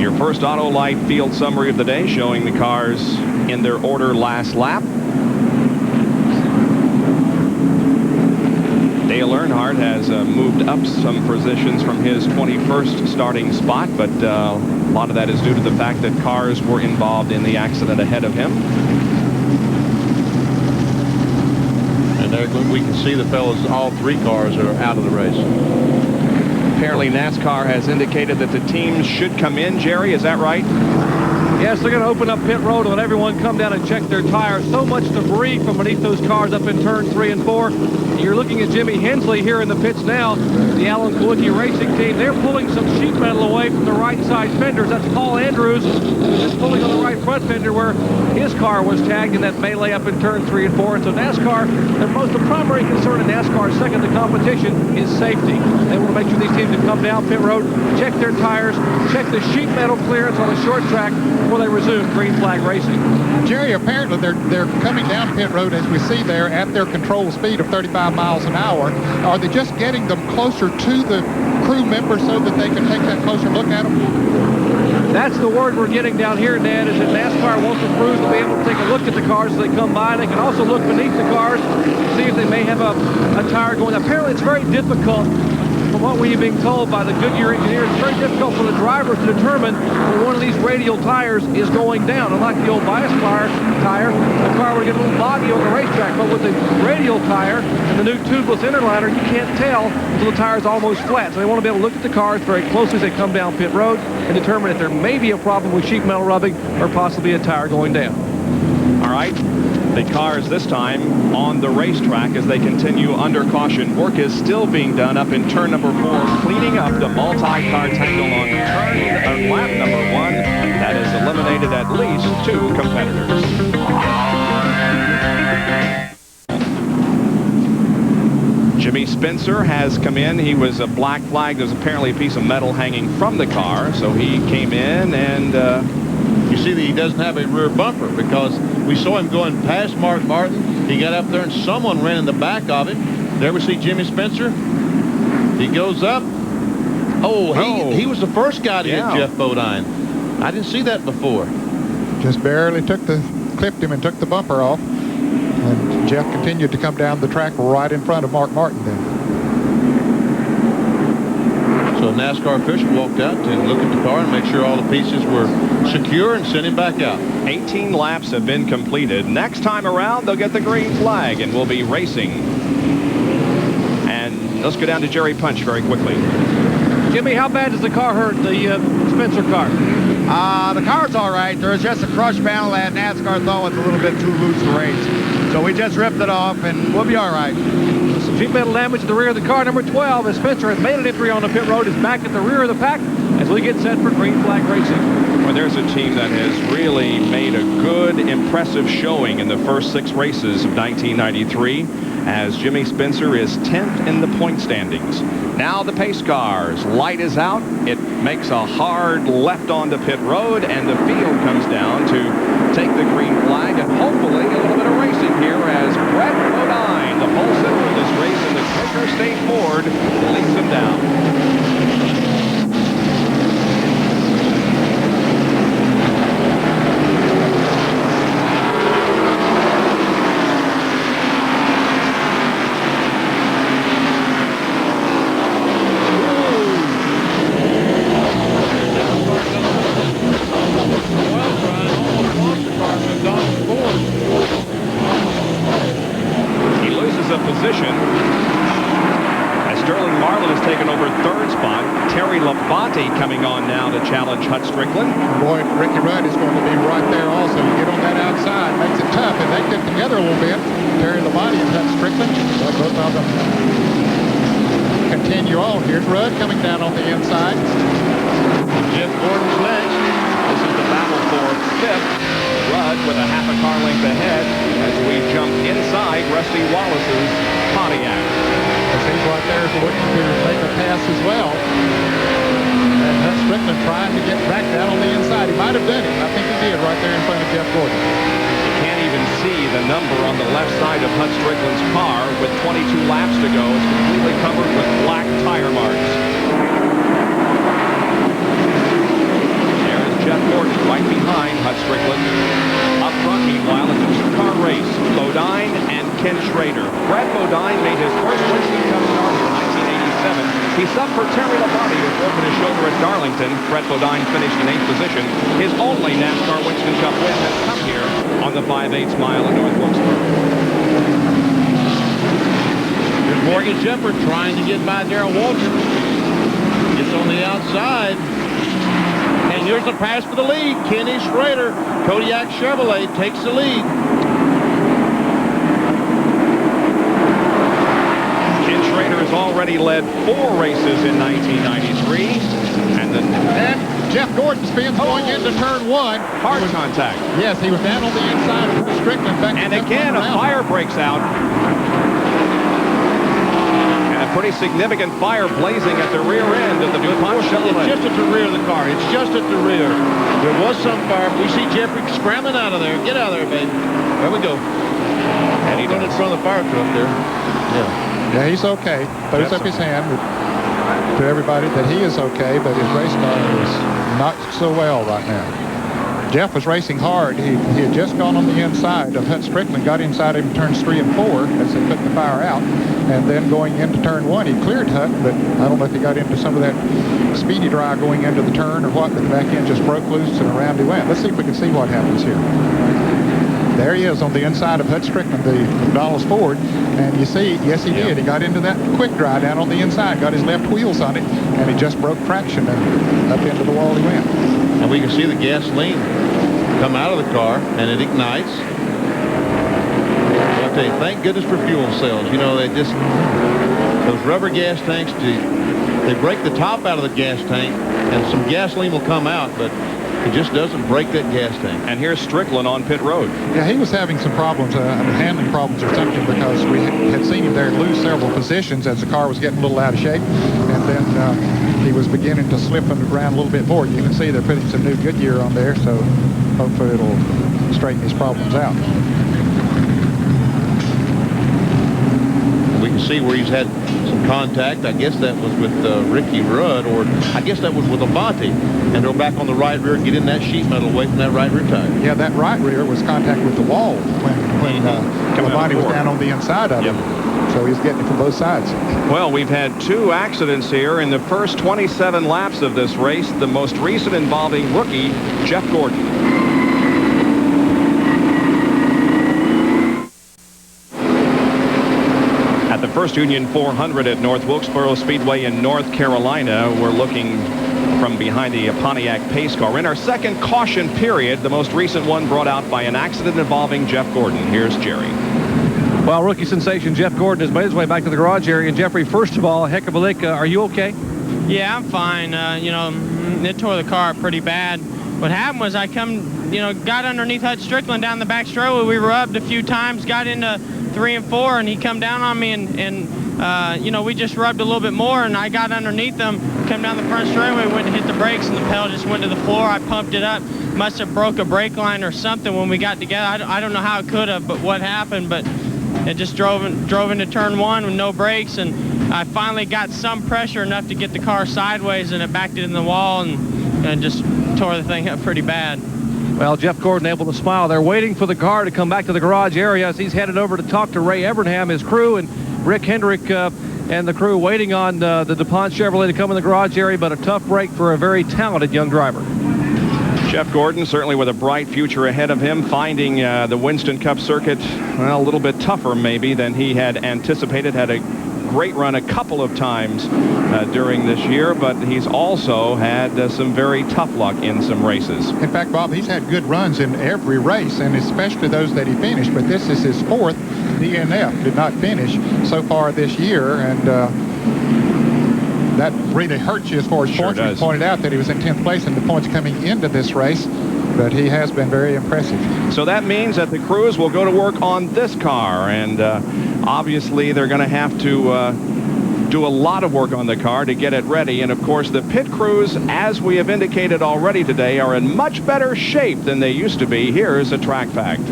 Your first Autolite field summary of the day, showing the cars in their order last lap. Dale Earnhardt has moved up some positions from his 21st starting spot, but a lot of that is due to the fact that cars were involved in the accident ahead of him. And there we can see the fellas, all three cars are out of the race. Apparently NASCAR has indicated that the teams should come in. Jerry, is that right? Yes, they're going to open up pit road and let everyone come down and check their tires. So much debris from beneath those cars up in turn 3 and 4. You're looking at Jimmy Hensley here in the pits now. The Alan Kulwicki Racing team, they're pulling some sheet metal away from the right side fenders. That's Paul Andrews who's pulling on the right front fender where his car was tagged in that melee up in turn 3 and 4. And so NASCAR, the primary concern in NASCAR, second to competition, is safety. They want to make sure these teams can come down pit road, check their tires, check the sheet metal clearance on the short track before they resume green flag racing. Jerry, apparently they're coming down pit road, as we see there, at their control speed of 35 miles an hour. Are they just getting them closer to the crew members so that they can take that closer look at them? That's the word we're getting down here, Ned, is that NASCAR wants the crews to be able to take a look at the cars as they come by. They can also look beneath the cars, see if they may have a tire going. Apparently it's very difficult, from what we've been told by the Goodyear engineers, it's very difficult for the drivers to determine when one of these radial tires is going down. Unlike the old bias tire, the car would get a little boggy on the racetrack. But with the radial tire and the new tubeless interliner, you can't tell until the tire's almost flat. So they want to be able to look at the cars very closely as they come down pit road and determine if there may be a problem with sheet metal rubbing or possibly a tire going down. All right. The cars this time on the racetrack as they continue under caution. Work is still being done up in turn number 4, cleaning up the multi-car tangle on lap number 1. That has eliminated at least 2 competitors. Jimmy Spencer has come in. He was a black flag. There's apparently a piece of metal hanging from the car, so he came in and you see that he doesn't have a rear bumper because we saw him going past Mark Martin. He got up there and someone ran in the back of him. There we see Jimmy Spencer. He goes up. He was the first guy to hit Jeff Bodine. I didn't see that before. Just barely clipped him and took the bumper off. And Jeff continued to come down the track right in front of Mark Martin then. So a NASCAR official walked out to look at the car and make sure all the pieces were secure and sent him back out. 18 laps have been completed. Next time around, they'll get the green flag and we'll be racing. And let's go down to Jerry Punch very quickly. Jimmy, how bad does the car hurt, the Spencer car? The car's all right. There's just a crush panel that NASCAR thought was a little bit too loose to race. So we just ripped it off and we'll be all right. Some sheet metal damage at the rear of the car. Number 12, as Spencer has made an entry on the pit road, is back at the rear of the pack as we get set for green flag racing. Well, there's a team that has really made a good, impressive showing in the first 6 races of 1993, as Jimmy Spencer is 10th in the point standings. Now the pace cars. Light is out. It makes a hard left onto pit road, and the field comes down to take the green flag, and hopefully a little bit of racing here as Brett Bodine, the pole sitter in this race in the Quaker State Ford, leads them down. Position as Sterling Marlin has taken over 3rd spot. Terry Labonte coming on now to challenge Hut Strickland. Boy, Ricky Rudd is going to be right there also. You get on that outside, makes it tough. If they get together a little bit, Terry Labonte and Hut Strickland, both of them continue on. Here's Rudd coming down on the inside. Jeff Gordon's next. This is the battle for 5th. Rudd with a half a car length ahead as we jump inside Rusty Wallace's Pontiac. It seems like there's looking to take a pass as well. And Hut Strickland trying to get back down on the inside. He might have done it. I think he did right there in front of Jeff Gordon. You can't even see the number on the left side of Hut Strickland's car with 22 laps to go. It's completely covered with black tire marks. There's Strickland. Up front, meanwhile, a two-car race. Bodine and Ken Schrader. Brad Bodine made his first Winston Cup start in 1987. He subbed for Terry Labonte, who broke his shoulder at Darlington. Brett Bodine finished in 8th position. His only NASCAR Winston Cup win has come here on the 5/8 mile in North Wilkesboro. Here's Morgan Shepherd trying to get by Darrell Waltrip. Gets on the outside. And here's the pass for the lead. Kenny Schrader, Kodiak Chevrolet takes the lead. Ken Schrader has already led 4 races in 1993. And Jeff Gordon spins going into turn 1. Hard contact. Yes, he was down on the inside of Strickland. And again, a fire breaks out. Pretty significant fire blazing at the rear end of the DuPont Chevrolet. It's just at the rear of the car. It's just at the rear. There was some fire. We see Jeffrey scrambling out of there. Get out of there, baby. There we go. And he's in front of the fire truck there. Yeah, he's okay. Throws up his hand to everybody that he is okay, but his race car is not so well right now. Jeff was racing hard. He had just gone on the inside of Hut Strickland, got inside him in turns 3 and 4 as they put the fire out. And then going into turn 1, he cleared Hut, but I don't know if he got into some of that speedy dry going into the turn or what, but the back end just broke loose and around he went. Let's see if we can see what happens here. There he is on the inside of Hut Strickland, the McDonald's Ford. And you see, yes, he did. He got into that quick dry down on the inside, got his left wheels on it, and he just broke traction and up into the wall he went. And we can see the gasoline come out of the car, and it ignites. I'll tell you, thank goodness for fuel cells. You know, they just, those rubber gas tanks, they break the top out of the gas tank, and some gasoline will come out, but it just doesn't break that gas tank. And here's Strickland on pit road. Yeah, he was having some problems, handling problems or something, because we had seen him there lose several positions as the car was getting a little out of shape. And then he was beginning to slip around a little bit forward. You can see they're putting some new Goodyear on there, so hopefully it'll straighten these problems out. We can see where he's had some contact. I guess that was with Ricky Rudd, or I guess that was with Abate. And they'll back on the right rear and get in that sheet metal away from that right rear tire. Yeah, that right rear was contact with the wall when Abate was down on the inside of him. So he's getting it from both sides. Well, we've had 2 accidents here in the first 27 laps of this race, the most recent involving rookie Jeff Gordon. At the First Union 400 at North Wilkesboro Speedway in North Carolina, we're looking from behind the Pontiac pace car. We're in our second caution period, the most recent one brought out by an accident involving Jeff Gordon. Here's Jerry. Well, rookie sensation Jeff Gordon has made his way back to the garage area. And Jeffrey, first of all, heck of a lick. Are you okay? Yeah, I'm fine. You know, it tore the car up pretty bad. What happened was I got underneath Hut Strickland down the back straightaway. We rubbed a few times, got into 3 and 4, and he come down on me, and we just rubbed a little bit more, and I got underneath them, come down the front straightaway, went and hit the brakes, and the pedal just went to the floor. I pumped it up. Must have broke a brake line or something when we got together. I don't know how it could have, but what happened, but it just drove into turn 1 with no brakes, and I finally got some pressure enough to get the car sideways, and it backed it in the wall and just tore the thing up pretty bad. Well, Jeff Gordon able to smile. They're waiting for the car to come back to the garage area as he's headed over to talk to Ray Evernham, his crew, and Rick Hendrick and the crew waiting on the DuPont Chevrolet to come in the garage area, but a tough break for a very talented young driver. Jeff Gordon certainly with a bright future ahead of him, finding the Winston Cup circuit a little bit tougher maybe than he had anticipated. Had a great run a couple of times during this year, but he's also had some very tough luck in some races. In fact, Bob, he's had good runs in every race, and especially those that he finished, but this is his 4th DNF. Did not finish so far this year, and that really hurts you as far as points. We pointed out that he was in 10th place in the points coming into this race, but he has been very impressive. So that means that the crews will go to work on this car, and obviously they're going to have to do a lot of work on the car to get it ready. And of course the pit crews, as we have indicated already today, are in much better shape than they used to be. Here's a track fact.